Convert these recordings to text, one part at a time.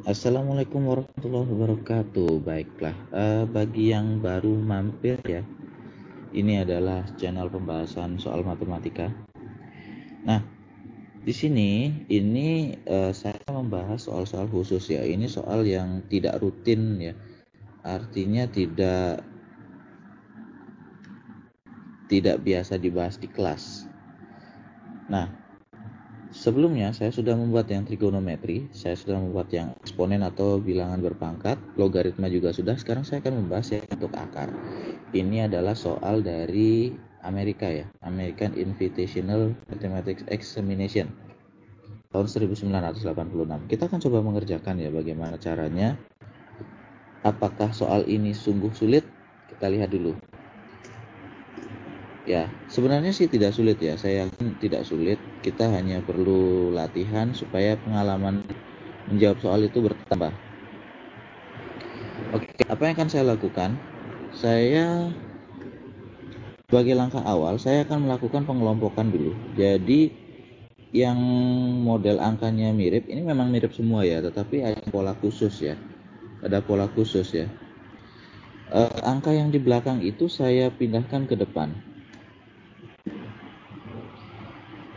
Assalamualaikum warahmatullahi wabarakatuh. Baiklah, bagi yang baru mampir ya, ini adalah channel pembahasan soal matematika. Nah, di sini saya membahas soal-soal khusus ya. Ini soal yang tidak rutin ya. Artinya tidak biasa dibahas di kelas. Nah, sebelumnya saya sudah membuat yang trigonometri, saya sudah membuat yang eksponen atau bilangan berpangkat, logaritma juga sudah. Sekarang saya akan membahas yang untuk akar. Ini adalah soal dari Amerika ya, American Invitational Mathematics Examination tahun 1986. Kita akan coba mengerjakan ya bagaimana caranya. Apakah soal ini sungguh sulit? Kita lihat dulu. Ya, sebenarnya sih tidak sulit ya. Saya yakin tidak sulit. Kita hanya perlu latihan supaya pengalaman menjawab soal itu bertambah. Oke, apa yang akan saya lakukan? Saya sebagai langkah awal, saya akan melakukan pengelompokan dulu. Jadi yang model angkanya mirip, ini memang mirip semua ya, tetapi ada pola khusus ya. Ada pola khusus ya. Angka yang di belakang itu saya pindahkan ke depan.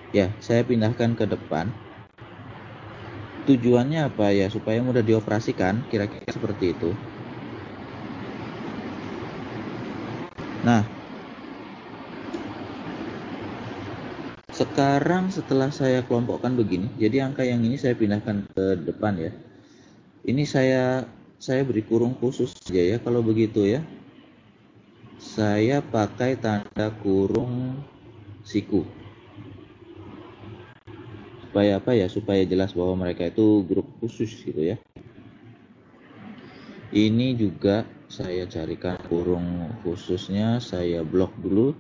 Ya, saya pindahkan ke depan. Tujuannya apa ya? Supaya mudah dioperasikan, kira-kira seperti itu. Nah, sekarang setelah saya kelompokkan begini, jadi angka yang ini saya pindahkan ke depan ya. Ini saya beri kurung khusus saja ya. Kalau begitu ya, saya pakai tanda kurung siku. Supaya apa ya? Supaya jelas bahwa mereka itu grup khusus gitu ya. Ini juga saya carikan kurung khususnya, saya blok dulu.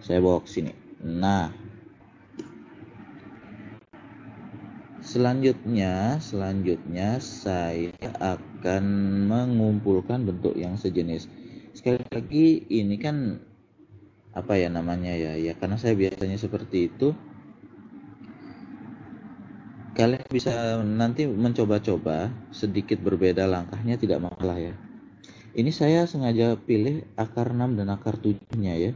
Saya bawa ke sini. Nah, selanjutnya saya akan mengumpulkan bentuk yang sejenis. Sekali lagi ini kan apa ya namanya ya, karena saya biasanya seperti itu. Kalian bisa nanti mencoba-coba sedikit berbeda langkahnya, tidak masalah ya. Ini saya sengaja pilih akar 6 dan akar 7-nya ya.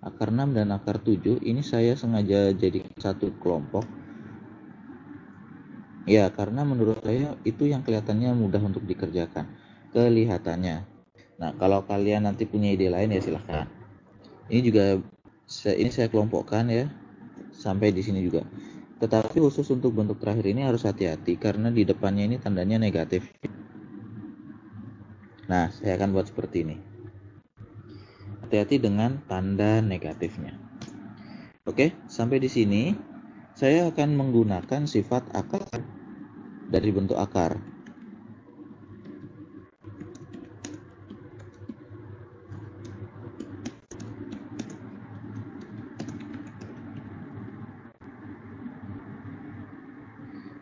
Akar 6 dan akar 7 ini saya sengaja jadi satu kelompok. Ya, karena menurut saya itu yang kelihatannya mudah untuk dikerjakan. Kelihatannya. Nah, kalau kalian nanti punya ide lain ya silahkan. Ini juga saya kelompokkan ya. Sampai di sini juga. Tetapi khusus untuk bentuk terakhir ini harus hati-hati karena di depannya ini tandanya negatif. Nah, saya akan buat seperti ini. Hati-hati dengan tanda negatifnya. Oke, sampai di sini saya akan menggunakan sifat akar dari bentuk akar.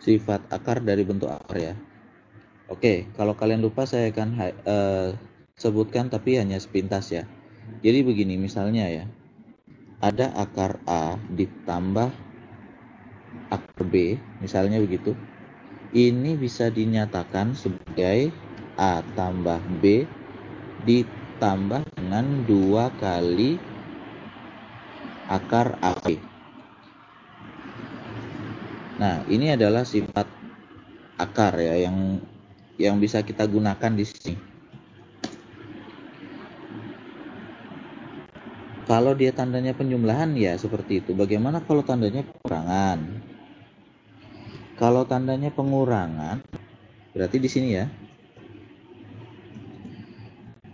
Sifat akar dari bentuk akar ya. Oke, kalau kalian lupa saya akan sebutkan tapi hanya sepintas ya. Jadi begini misalnya ya. Ada akar A ditambah akar B, misalnya begitu. Ini bisa dinyatakan sebagai A tambah B ditambah dengan 2 kali akar AB. Nah, ini adalah sifat akar ya yang bisa kita gunakan di sini. Kalau dia tandanya penjumlahan ya seperti itu. Bagaimana kalau tandanya pengurangan? Kalau tandanya pengurangan berarti di sini ya.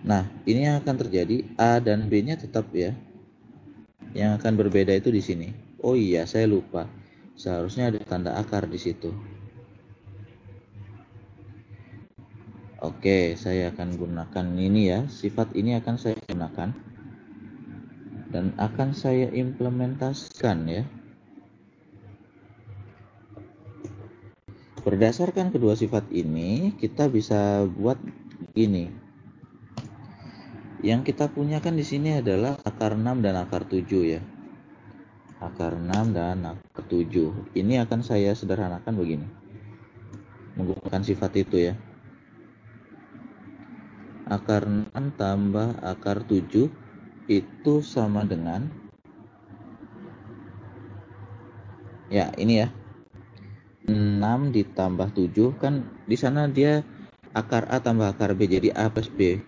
Nah, ini yang akan terjadi A dan B-nya tetap ya. Yang akan berbeda itu di sini. Oh iya, saya lupa. Seharusnya ada tanda akar di situ. Oke, saya akan gunakan ini ya. Sifat ini akan saya gunakan dan akan saya implementasikan ya. Berdasarkan kedua sifat ini, kita bisa buat ini. Yang kita punya kan di sini adalah akar 6 dan akar 7 ya. Akar 6 dan akar 7. Ini akan saya sederhanakan begini, menggunakan sifat itu ya. Akar 6 tambah akar 7 itu sama dengan, ya ini ya, 6 ditambah 7, kan di sana dia akar A tambah akar B, jadi A plus B.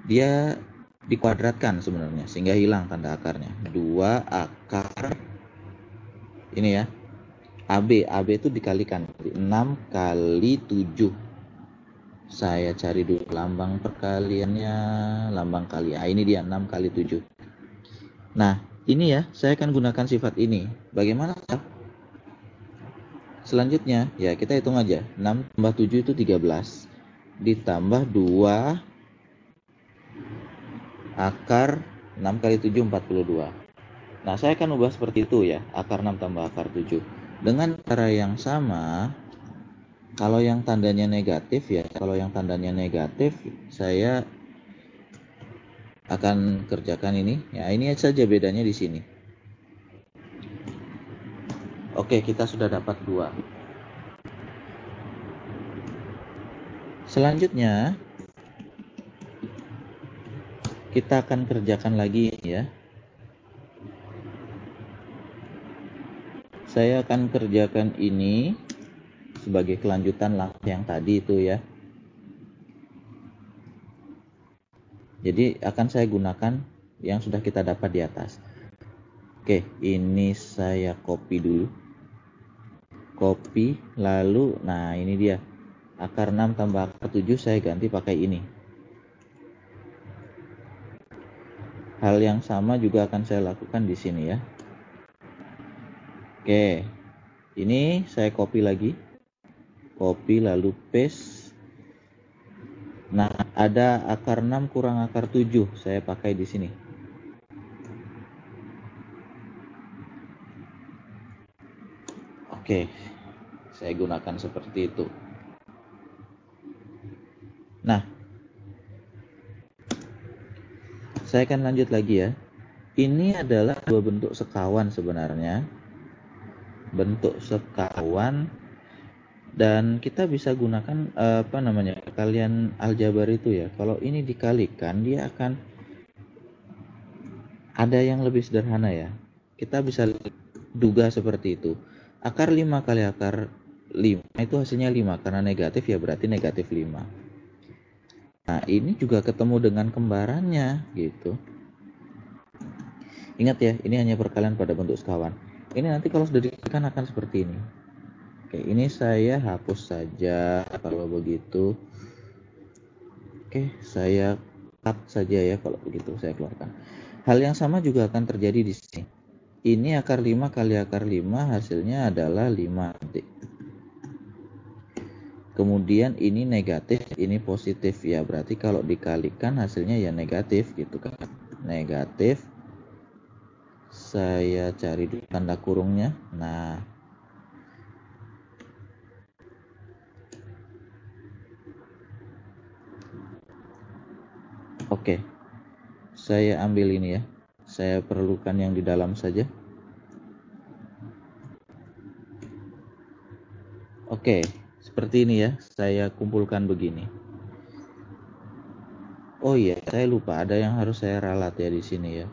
Dia dikuadratkan sebenarnya sehingga hilang tanda akarnya. 2 akar ini ya, AB itu dikalikan, 6 kali 7. Saya cari dulu lambang perkaliannya, lambang kali. Ini dia 6 kali 7. Nah, ini ya, saya akan gunakan sifat ini. Bagaimana? Selanjutnya, ya kita hitung aja. 6 tambah 7 itu 13. Ditambah 2 akar 6 kali 7, 42. Nah, saya akan ubah seperti itu ya, akar 6 tambah akar 7. Dengan cara yang sama, kalau yang tandanya negatif ya, saya akan kerjakan ini. Ya, ini saja bedanya di sini. Oke, kita sudah dapat 2. Selanjutnya, kita akan kerjakan lagi ya. Saya akan kerjakan ini sebagai kelanjutan langkah yang tadi itu ya. Jadi akan saya gunakan yang sudah kita dapat di atas. Oke, ini saya copy dulu. Copy, lalu nah ini dia. Akar 6 tambah akar 7 saya ganti pakai ini. Hal yang sama juga akan saya lakukan di sini ya. Oke, ini saya copy lagi. Copy lalu paste. Nah, ada akar 6 kurang akar 7, saya pakai di sini. Oke, saya gunakan seperti itu. Nah, saya akan lanjut lagi ya. Ini adalah dua bentuk sekawan sebenarnya. Bentuk sekawan, dan kita bisa gunakan kalian aljabar itu ya. Kalau ini dikalikan, dia akan ada yang lebih sederhana ya. Kita bisa duga seperti itu. Akar 5 kali akar 5 itu hasilnya 5, karena negatif ya berarti negatif 5. Nah, ini juga ketemu dengan kembarannya gitu. Ingat ya, ini hanya perkalian pada bentuk sekawan. Ini nanti kalau sudah dikalikan akan seperti ini. Oke, ini saya hapus saja kalau begitu. Oke, saya cut saja ya kalau begitu, saya keluarkan. Hal yang sama juga akan terjadi di sini. Ini akar 5 kali akar 5 hasilnya adalah 5. Kemudian ini negatif, ini positif ya, berarti kalau dikalikan hasilnya ya negatif gitu kan. Negatif. Saya cari dulu tanda kurungnya. Nah, oke. Saya ambil ini ya. Saya perlukan yang di dalam saja. Oke, seperti ini ya. Saya kumpulkan begini. Oh iya, saya lupa ada yang harus saya ralat ya di sini ya.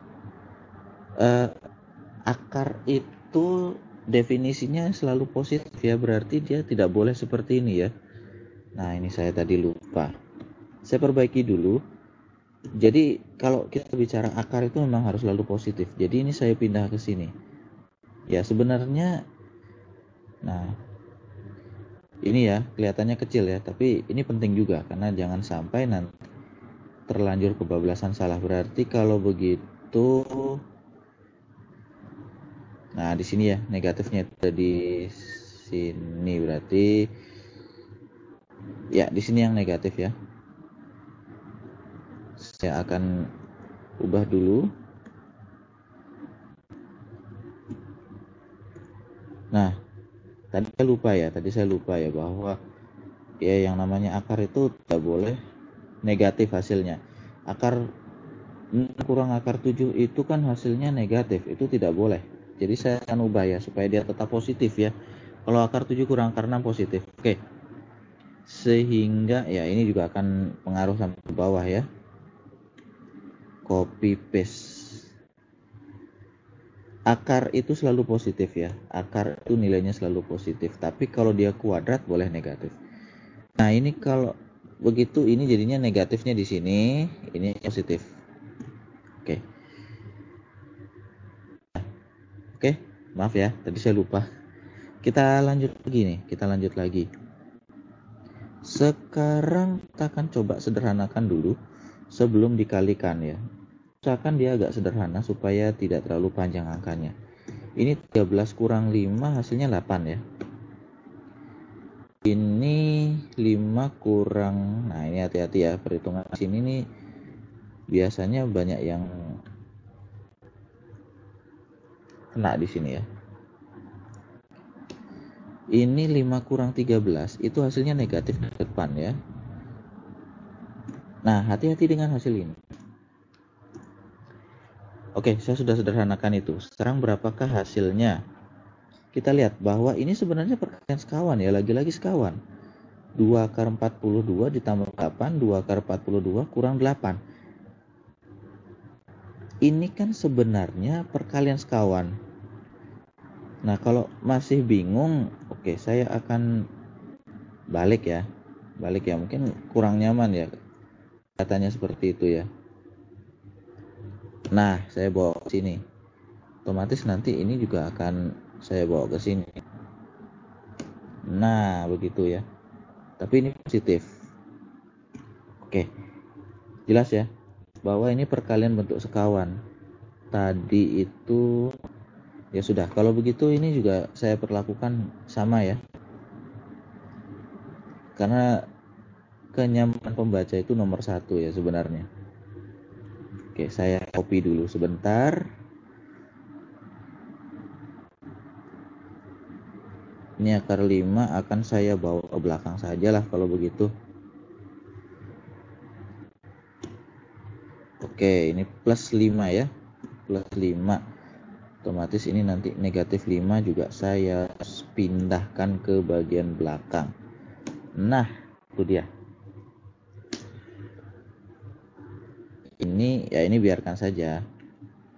Akar itu definisinya selalu positif ya, berarti dia tidak boleh seperti ini ya. Nah, ini saya tadi lupa. Saya perbaiki dulu. Jadi kalau kita bicara akar itu memang harus selalu positif. Jadi ini saya pindah ke sini. Ya sebenarnya, nah ini ya kelihatannya kecil ya, tapi ini penting juga karena jangan sampai nanti terlanjur kebablasan salah. Berarti kalau begitu, nah di sini ya negatifnya ada di sini, berarti ya di sini yang negatif ya. Saya akan ubah dulu. Nah, tadi saya lupa ya bahwa ya yang namanya akar itu tidak boleh negatif hasilnya. Akar 6 kurang akar 7 itu kan hasilnya negatif, itu tidak boleh. Jadi saya akan ubah ya supaya dia tetap positif ya. Kalau akar 7 kurang akar 6 positif. Oke. Sehingga ya ini juga akan pengaruh sampai ke bawah ya. Copy paste. Akar itu selalu positif ya. Akar itu nilainya selalu positif. Tapi kalau dia kuadrat boleh negatif. Nah ini kalau begitu ini jadinya negatifnya di sini, ini positif. Oke. Oke, maaf ya, tadi saya lupa. Kita lanjut lagi nih, kita lanjut lagi. Sekarang kita akan coba sederhanakan dulu sebelum dikalikan ya. Usahakan dia agak sederhana supaya tidak terlalu panjang angkanya. Ini 13 kurang 5 hasilnya 8 ya. Ini 5 kurang, nah ini hati-hati ya, perhitungan sini nih biasanya banyak yang kena di sini ya. Ini 5 kurang 13 itu hasilnya negatif ke depan ya. Nah hati-hati dengan hasil ini. Oke, saya sudah sederhanakan itu. Sekarang berapakah hasilnya? Kita lihat bahwa ini sebenarnya perkalian sekawan ya, lagi-lagi sekawan. 2 akar 42 ditambah 8, 2 akar 42 kurang 8. Ini kan sebenarnya perkalian sekawan. Nah, kalau masih bingung, oke, saya akan balik ya. Balik ya, mungkin kurang nyaman ya. Katanya seperti itu ya. Nah, saya bawa ke sini. Otomatis nanti ini juga akan saya bawa ke sini. Nah, begitu ya. Tapi ini positif. Oke. Jelas ya bahwa ini perkalian bentuk sekawan. Tadi itu ya sudah. Kalau begitu ini juga saya perlakukan sama ya. Karena kenyamanan pembaca itu nomor 1 ya sebenarnya. Oke, saya copy dulu sebentar. Ini akar 5 akan saya bawa ke belakang saja lah kalau begitu. Oke, ini plus 5 ya. Plus 5. Otomatis ini nanti negatif 5 juga saya pindahkan ke bagian belakang. Nah, itu dia. Ini biarkan saja.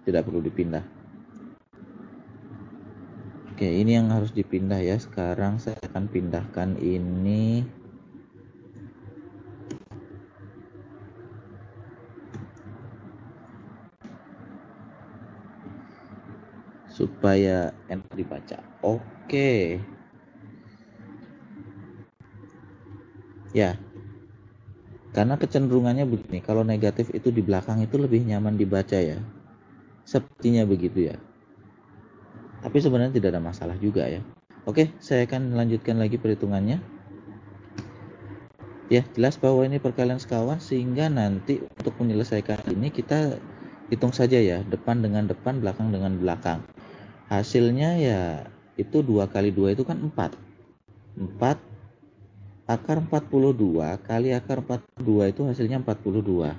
Tidak perlu dipindah. Oke, ini yang harus dipindah ya. Sekarang saya akan pindahkan ini supaya enak dibaca. Oke. Ya. Karena kecenderungannya begini, kalau negatif itu di belakang itu lebih nyaman dibaca ya. Sepertinya begitu ya. Tapi sebenarnya tidak ada masalah juga ya. Oke, saya akan lanjutkan lagi perhitungannya. Ya, jelas bahwa ini perkalian sekawan sehingga nanti untuk menyelesaikan ini kita hitung saja ya, depan dengan depan, belakang dengan belakang. Hasilnya ya itu 2 kali 2 itu kan 4. 4 akar 42 kali akar 42 itu hasilnya 42.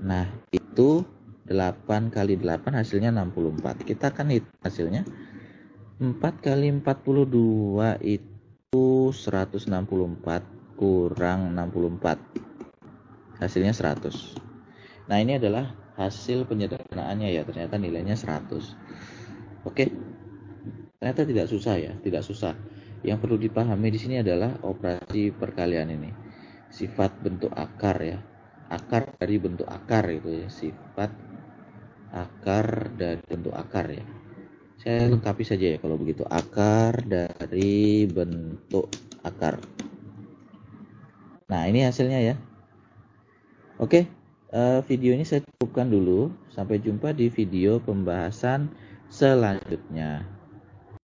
Nah, itu 8 kali 8 hasilnya 64. Kita akan hitung hasilnya. 4 kali 42 itu 164 kurang 64. Hasilnya 100. Nah, ini adalah hasil penyederhanaannya ya. Ternyata nilainya 100. Oke. Ternyata tidak susah ya, tidak susah. Yang perlu dipahami di sini adalah operasi perkalian ini. Sifat bentuk akar ya. Akar dari bentuk akar itu ya. Sifat akar dari bentuk akar ya. Saya lengkapi saja ya kalau begitu. Akar dari bentuk akar. Nah, ini hasilnya ya. Oke, video ini saya cukupkan dulu. Sampai jumpa di video pembahasan selanjutnya.